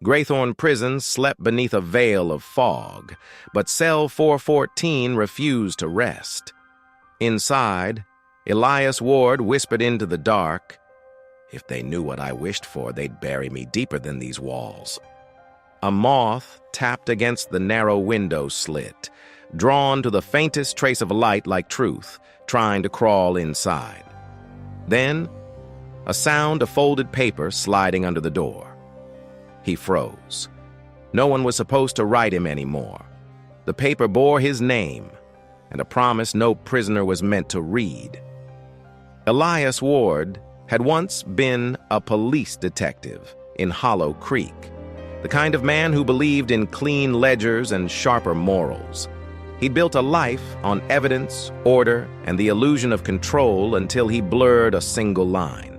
Graythorn Prison slept beneath a veil of fog, but cell 414 refused to rest. Inside, Elias Ward whispered into the dark, "If they knew what I wished for, they'd bury me deeper than these walls." A moth tapped against the narrow window slit, drawn to the faintest trace of light like truth, trying to crawl inside. Then, a sound of folded paper sliding under the door. He froze. No one was supposed to write him anymore. The paper bore his name, and a promise no prisoner was meant to read. Elias Ward had once been a police detective in Hollow Creek, the kind of man who believed in clean ledgers and sharper morals. He'd built a life on evidence, order, and the illusion of control until he blurred a single line.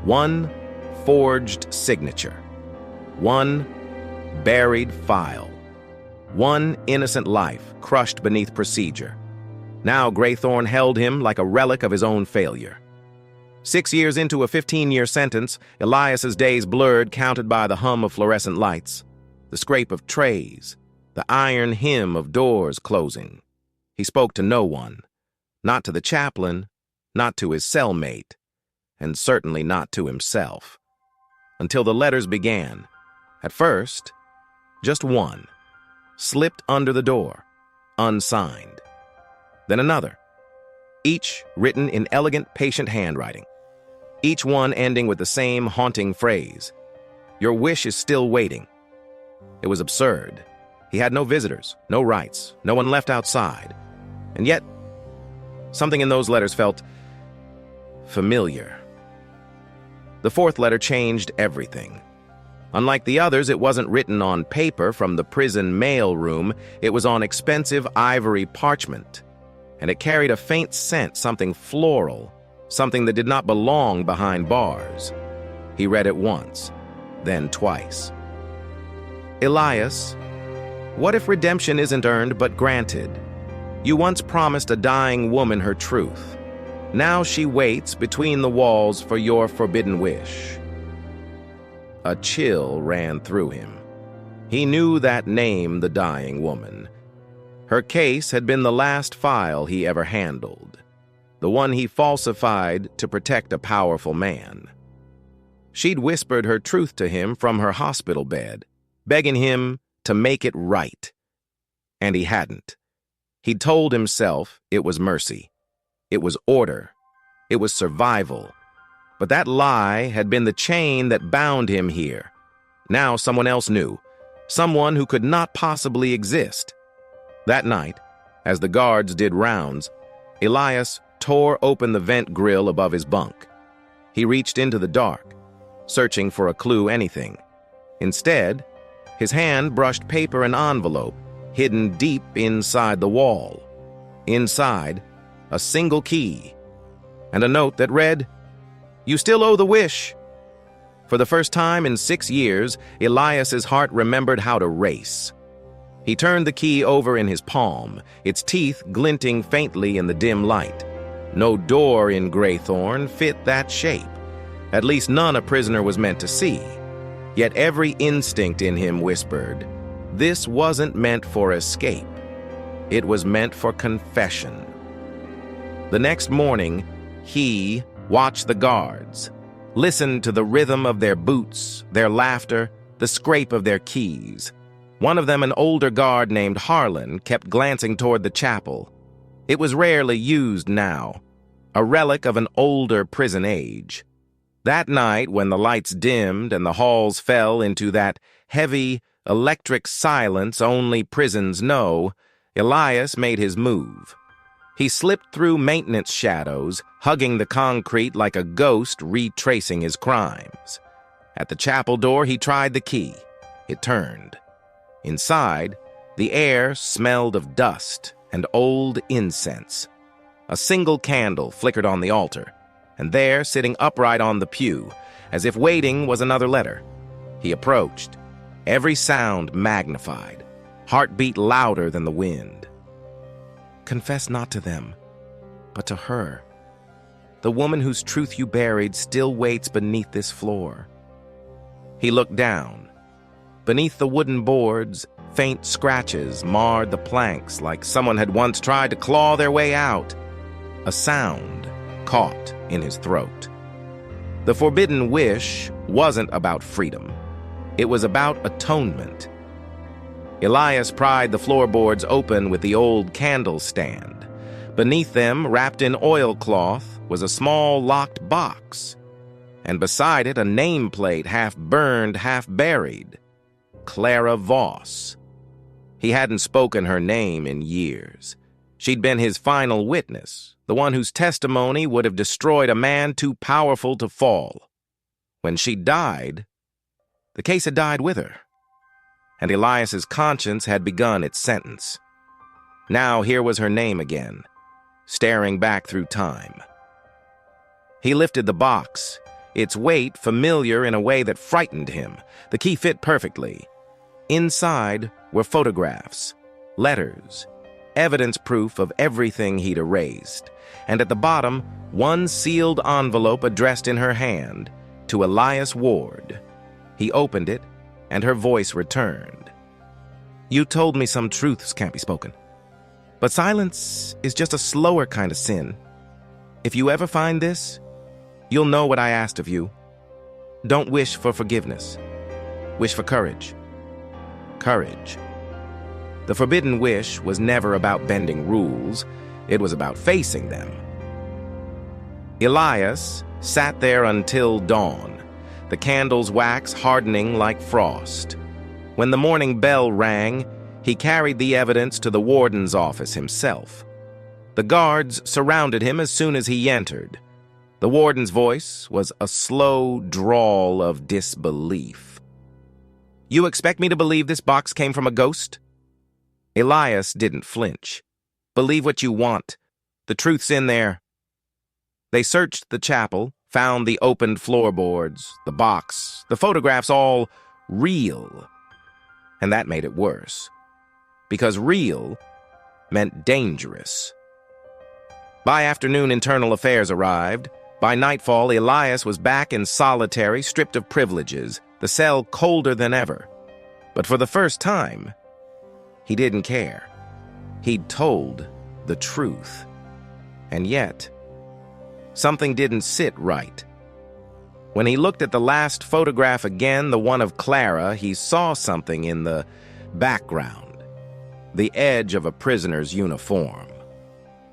One forged signature. One buried file. One innocent life crushed beneath procedure. Now Graythorn held him like a relic of his own failure. 6 years into a 15-year sentence, Elias's days blurred, counted by the hum of fluorescent lights, the scrape of trays, the iron hum of doors closing. He spoke to no one, not to the chaplain, not to his cellmate, and certainly not to himself. Until the letters began. At first, just one, slipped under the door, unsigned. Then another, each written in elegant, patient handwriting. Each one ending with the same haunting phrase, "Your wish is still waiting." It was absurd. He had no visitors, no rights, no one left outside. And yet, something in those letters felt familiar. The fourth letter changed everything. Unlike the others, it wasn't written on paper from the prison mail room. It was on expensive ivory parchment. And it carried a faint scent, something floral, something that did not belong behind bars. He read it once, then twice. "Elias, what if redemption isn't earned but granted? You once promised a dying woman her truth. Now she waits between the walls for your forbidden wish." A chill ran through him. He knew that name, the dying woman. Her case had been the last file he ever handled, the one he falsified to protect a powerful man. She'd whispered her truth to him from her hospital bed, begging him to make it right. And he hadn't. He'd told himself it was mercy. It was order. It was survival. But that lie had been the chain that bound him here. Now someone else knew. Someone who could not possibly exist. That night, as the guards did rounds, Elias tore open the vent grill above his bunk. He reached into the dark, searching for a clue, anything. Instead, his hand brushed paper and envelope hidden deep inside the wall. Inside, a single key, and a note that read, "You still owe the wish." For the first time in 6 years, Elias's heart remembered how to race. He turned the key over in his palm, its teeth glinting faintly in the dim light. No door in Graythorn fit that shape. At least none a prisoner was meant to see. Yet every instinct in him whispered, this wasn't meant for escape. It was meant for confession. The next morning, he watched the guards, listened to the rhythm of their boots, their laughter, the scrape of their keys. One of them, an older guard named Harlan, kept glancing toward the chapel. It was rarely used now, a relic of an older prison age. That night, when the lights dimmed and the halls fell into that heavy, electric silence only prisons know, Elias made his move. He slipped through maintenance shadows, hugging the concrete like a ghost retracing his crimes. At the chapel door, he tried the key. It turned. Inside, the air smelled of dust and old incense. A single candle flickered on the altar, and there, sitting upright on the pew, as if waiting was another letter. He approached, every sound magnified, heartbeat louder than the wind. Confess not to them, but to her. The woman whose truth you buried still waits beneath this floor. He looked down. Beneath the wooden boards, faint scratches marred the planks like someone had once tried to claw their way out. A sound caught in his throat. The forbidden wish wasn't about freedom. It was about atonement. Elias pried the floorboards open with the old candle stand. Beneath them, wrapped in oilcloth, was a small locked box, and beside it a nameplate half burned, half buried. Clara Voss. He hadn't spoken her name in years. She'd been his final witness, the one whose testimony would have destroyed a man too powerful to fall. When she died, the case had died with her, and Elias's conscience had begun its sentence. Now here was her name again, staring back through time. He lifted the box, its weight familiar in a way that frightened him. The key fit perfectly. Inside were photographs, letters, evidence proof of everything he'd erased, and at the bottom, one sealed envelope addressed in her hand to Elias Ward. He opened it, and her voice returned. "You told me some truths can't be spoken. But silence is just a slower kind of sin. If you ever find this, you'll know what I asked of you. Don't wish for forgiveness. Wish for courage. Courage." The forbidden wish was never about bending rules. It was about facing them. Elias sat there until dawn, the candle's wax hardening like frost. When the morning bell rang, he carried the evidence to the warden's office himself. The guards surrounded him as soon as he entered. The warden's voice was a slow drawl of disbelief. "You expect me to believe this box came from a ghost?" Elias didn't flinch. "Believe what you want. The truth's in there." They searched the chapel, found the opened floorboards, the box, the photographs, all real. And that made it worse, because real meant dangerous. By afternoon, Internal Affairs arrived. By nightfall, Elias was back in solitary, stripped of privileges, the cell colder than ever. But for the first time, he didn't care. He'd told the truth. And yet, something didn't sit right. When he looked at the last photograph again, the one of Clara, he saw something in the background. The edge of a prisoner's uniform.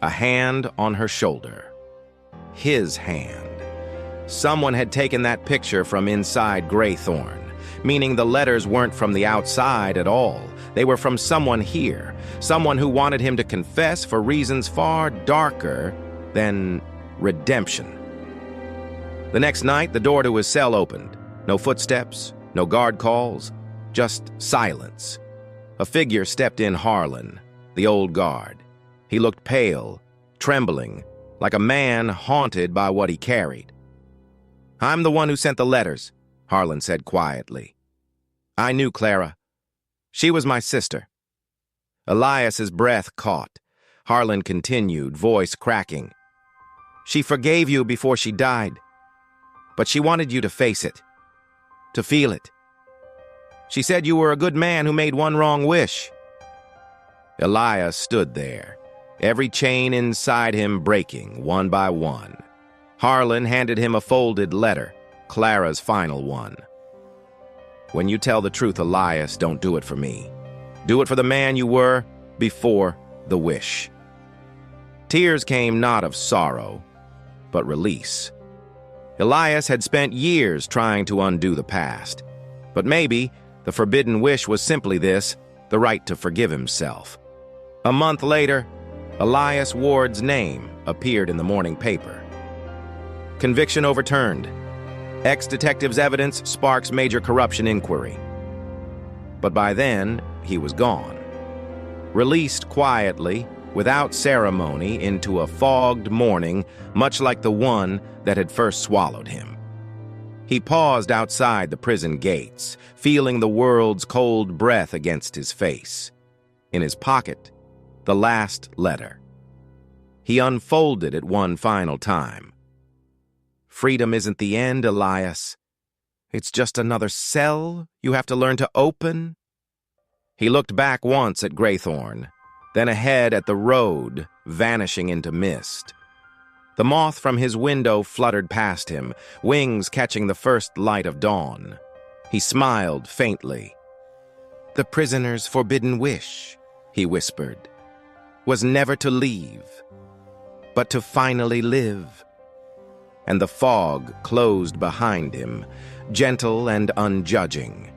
A hand on her shoulder. His hand. Someone had taken that picture from inside Graythorn, meaning the letters weren't from the outside at all. They were from someone here, someone who wanted him to confess for reasons far darker than redemption. The next night, the door to his cell opened. No footsteps, no guard calls, just silence. A figure stepped in. Harlan, the old guard. He looked pale, trembling, like a man haunted by what he carried. "I'm the one who sent the letters," Harlan said quietly. "I knew Clara. She was my sister." Elias's breath caught. Harlan continued, voice cracking. "She forgave you before she died, but she wanted you to face it, to feel it. She said you were a good man who made one wrong wish." Elias stood there, every chain inside him breaking, one by one. Harlan handed him a folded letter, Clara's final one. "When you tell the truth, Elias, don't do it for me. Do it for the man you were before the wish." Tears came not of sorrow, but release. Elias had spent years trying to undo the past, but maybe the forbidden wish was simply this, the right to forgive himself. A month later, Elias Ward's name appeared in the morning paper. Conviction overturned. Ex-detective's evidence sparks major corruption inquiry. But by then, he was gone. Released quietly, without ceremony, into a fogged morning, much like the one that had first swallowed him. He paused outside the prison gates, feeling the world's cold breath against his face. In his pocket, the last letter. He unfolded it one final time. "Freedom isn't the end, Elias. It's just another cell you have to learn to open? He looked back once at Graythorn, then ahead at the road, vanishing into mist. The moth from his window fluttered past him, wings catching the first light of dawn. He smiled faintly. "The prisoner's forbidden wish," he whispered, "was never to leave, but to finally live." And the fog closed behind him, gentle and unjudging.